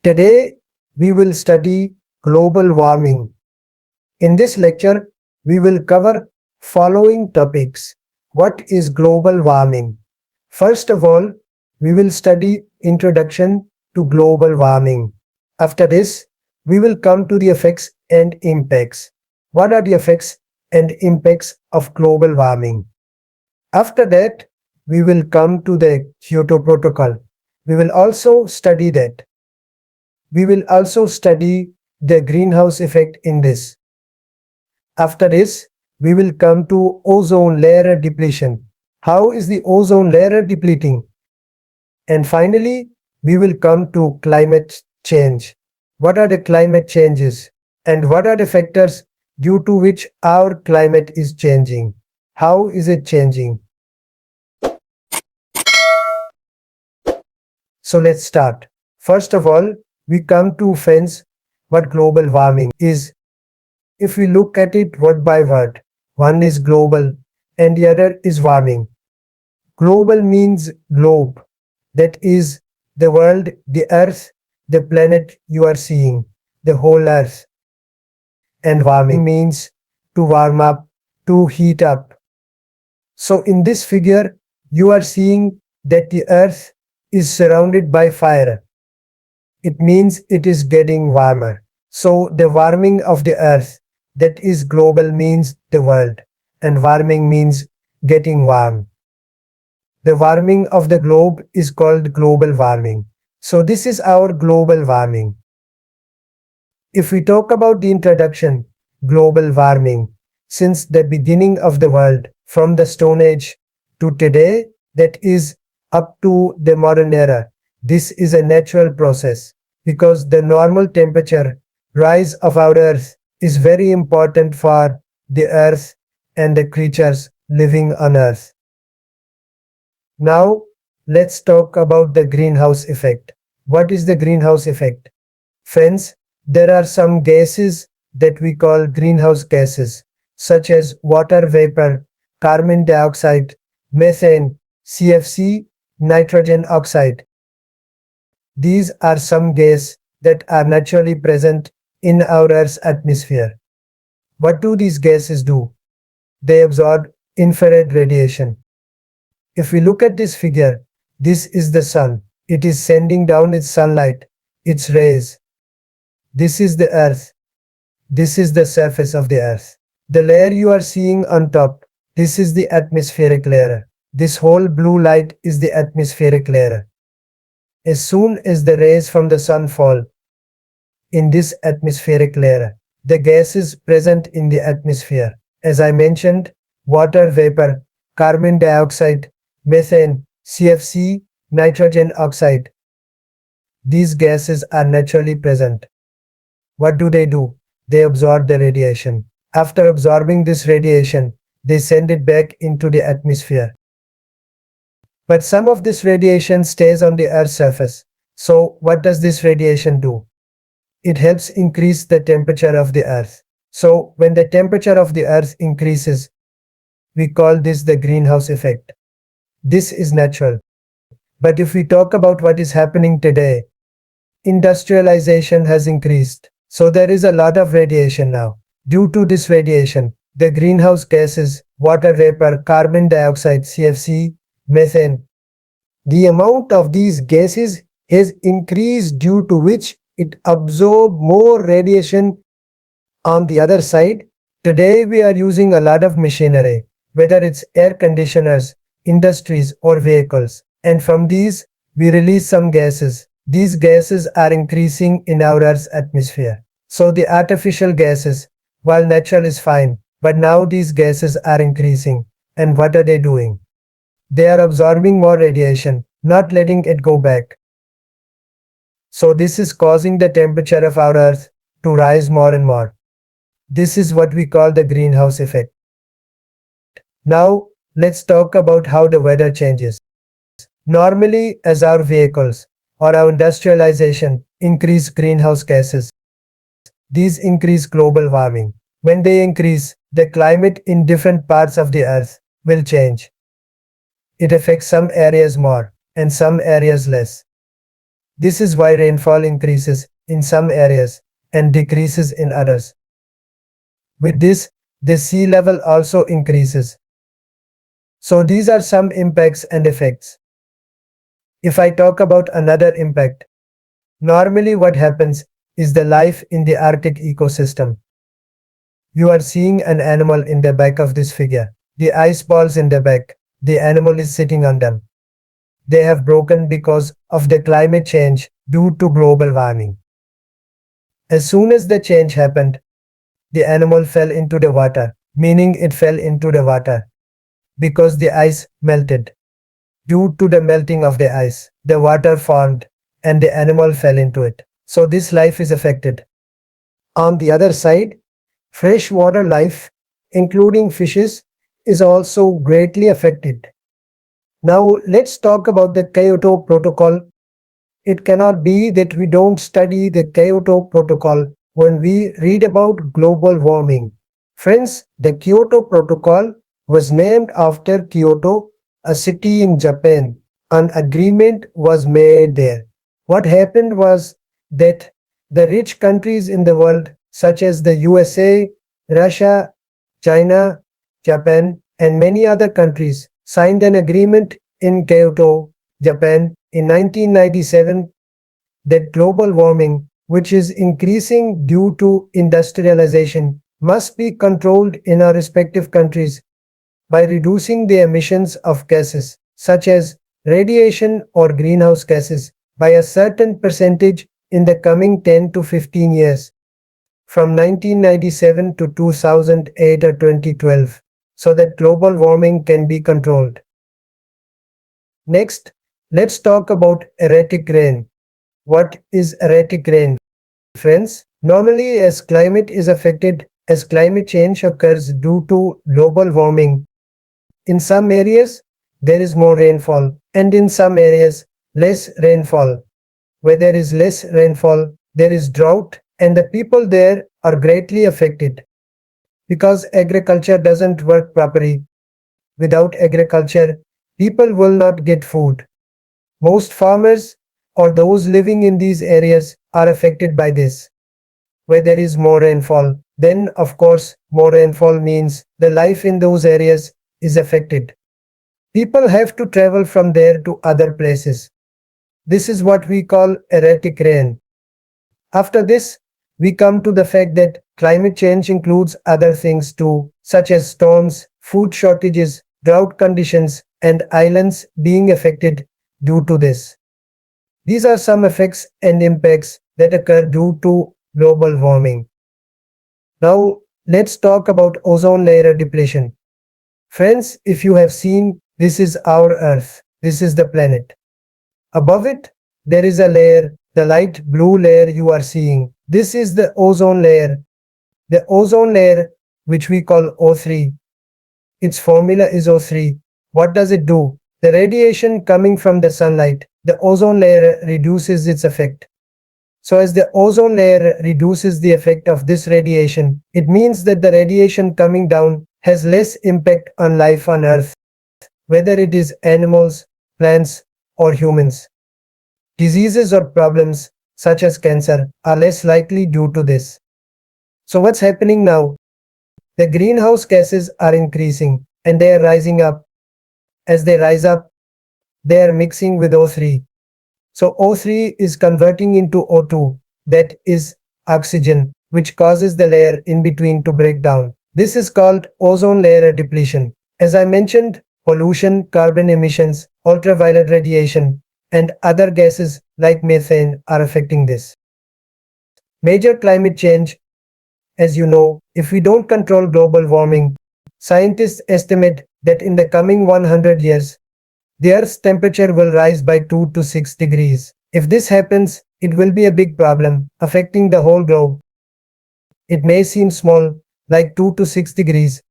Today, we will study global warming. In this lecture, we will cover following topics. What is global warming? First of all, we will study introduction to global warming. After this, we will come to the effects and impacts. What are the effects and impacts of global warming? After that, we will come to the Kyoto Protocol. We will also study that. We will also study the greenhouse effect in this. After this, we will come to ozone layer depletion. How is the ozone layer depleting? And finally, we will come to climate change. What are the climate changes? And what are the factors due to which our climate is changing? How is it changing? So let's start. First of all, we come to fence what global warming is. If we look at it word by word, one is global and the other is warming. Global means globe, that is the world, the earth, the planet you are seeing, the whole earth. And warming means to warm up, to heat up. So in this figure, you are seeing that the earth is surrounded by fire. It means it is getting warmer. So the warming of the earth, that is global, means the world, and warming means getting warm. The warming of the globe is called global warming. So this is our global warming. If we talk about the introduction, global warming, since the beginning of the world, from the Stone Age to today, that is up to the modern era, this is a natural process because the normal temperature rise of our earth is very important for the earth and the creatures living on earth. Now, let's talk about the greenhouse effect. What is the greenhouse effect? Friends, there are some gases that we call greenhouse gases, such as water vapor, carbon dioxide, methane, CFC, nitrogen oxide. These are some gases that are naturally present in our Earth's atmosphere. What do these gases do? They absorb infrared radiation. If we look at this figure, this is the sun. It is sending down its sunlight, its rays. This is the earth. This is the surface of the earth. The layer you are seeing on top, this is the atmospheric layer. This whole blue light is the atmospheric layer. As soon as the rays from the sun fall in this atmospheric layer, the gases present in the atmosphere, as I mentioned, water vapor, carbon dioxide, methane, CFC, nitrogen oxide. These gases are naturally present. What do? They absorb the radiation. After absorbing this radiation, they send it back into the atmosphere. But some of this radiation stays on the Earth's surface. So what does this radiation do? It helps increase the temperature of the Earth. So when the temperature of the Earth increases, we call this the greenhouse effect. This is natural. But if we talk about what is happening today, industrialization has increased. So there is a lot of radiation now. Due to this radiation, the greenhouse gases, water vapor, carbon dioxide, CFC, methane, the amount of these gases has increased, due to which it absorbs more radiation. On the other side, today we are using a lot of machinery, whether it's air conditioners, industries or vehicles, and from these we release some gases. These gases are increasing in our Earth's atmosphere. So the artificial gases, while natural, is fine, but now these gases are increasing. And what are they doing? They are absorbing more radiation, not letting it go back. So this is causing the temperature of our Earth to rise more and more. This is what we call the greenhouse effect. Now, let's talk about how the weather changes. Normally, as our vehicles or our industrialization increase greenhouse gases, these increase global warming. When they increase, the climate in different parts of the Earth will change. It affects some areas more and some areas less. This is why rainfall increases in some areas and decreases in others. With this, the sea level also increases. So these are some impacts and effects. If I talk about another impact, normally what happens is the life in the Arctic ecosystem. You are seeing an animal in the back of this figure. The ice balls in the back, the animal is sitting on them. They have broken because of the climate change due to global warming. As soon as the change happened, the animal fell into the water, meaning it fell into the water because the ice melted. Due to the melting of the ice, the water formed and the animal fell into it. So this life is affected. On the other side, freshwater life, including fishes, is also greatly affected. Now let's talk about the Kyoto Protocol. It cannot be that we don't study the Kyoto Protocol when we read about global warming. Friends, the Kyoto Protocol was named after Kyoto, a city in Japan. An agreement was made there. What happened was that the rich countries in the world, such as the USA, Russia, China, Japan, and many other countries, signed an agreement in Kyoto, Japan, in 1997 that global warming, which is increasing due to industrialization, must be controlled in our respective countries by reducing the emissions of gases such as radiation or greenhouse gases by a certain percentage in the coming 10 to 15 years from 1997 to 2008 or 2012 so that global warming can be controlled. Next, let's talk about erratic rain. What is erratic rain? Friends, normally as climate change occurs due to global warming, in some areas there is more rainfall and in some areas less rainfall. Where there is less rainfall, there is drought and the people there are greatly affected because agriculture doesn't work properly. Without agriculture, people will not get food. Most farmers or those living in these areas are affected by this. Where there is more rainfall, then of course more rainfall means the life in those areas is affected. People have to travel from there to other places. This is what we call erratic rain. After this, we come to the fact that climate change includes other things too, such as storms, food shortages, drought conditions, and islands being affected due to this. These are some effects and impacts that occur due to global warming. Now, let's talk about ozone layer depletion. Friends, if you have seen, this is our Earth. This is the planet. Above it, there is a layer, the light blue layer you are seeing. This is the ozone layer. The ozone layer, which we call O3. Its formula is O3. What does it do? The radiation coming from the sunlight, the ozone layer reduces its effect. So as the ozone layer reduces the effect of this radiation, it means that the radiation coming down has less impact on life on Earth, whether it is animals, plants, or humans. Diseases or problems, such as cancer, are less likely due to this. So what's happening now? The greenhouse gases are increasing and they are rising up. As they rise up, they are mixing with O3. So O3 is converting into O2, that is oxygen, which causes the layer in between to break down. This is called ozone layer depletion. As I mentioned, pollution, carbon emissions, ultraviolet radiation, and other gases like methane are affecting this. Major climate change, as you know, if we don't control global warming, scientists estimate that in the coming 100 years, the Earth's temperature will rise by 2 to 6 degrees. If this happens, it will be a big problem, affecting the whole globe. It may seem small, like 2 to 6 degrees,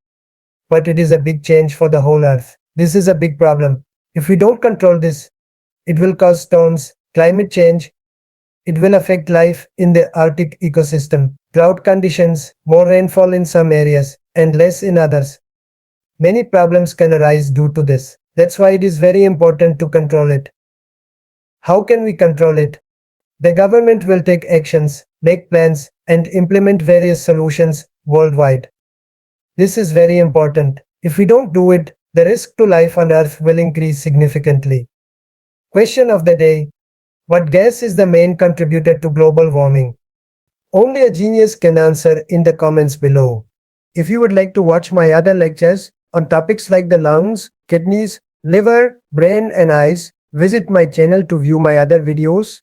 but it is a big change for the whole Earth. This is a big problem. If we don't control this, it will cause storms, climate change. It will affect life in the Arctic ecosystem, drought conditions, more rainfall in some areas, and less in others. Many problems can arise due to this. That's why it is very important to control it. How can we control it? The government will take actions, make plans, and implement various solutions worldwide. This is very important. If we don't do it, the risk to life on Earth will increase significantly. Question of the day: what gas is the main contributor to global warming? Only a genius can answer in the comments below. If you would like to watch my other lectures on topics like the lungs, kidneys, liver, brain, and eyes, visit my channel to view my other videos.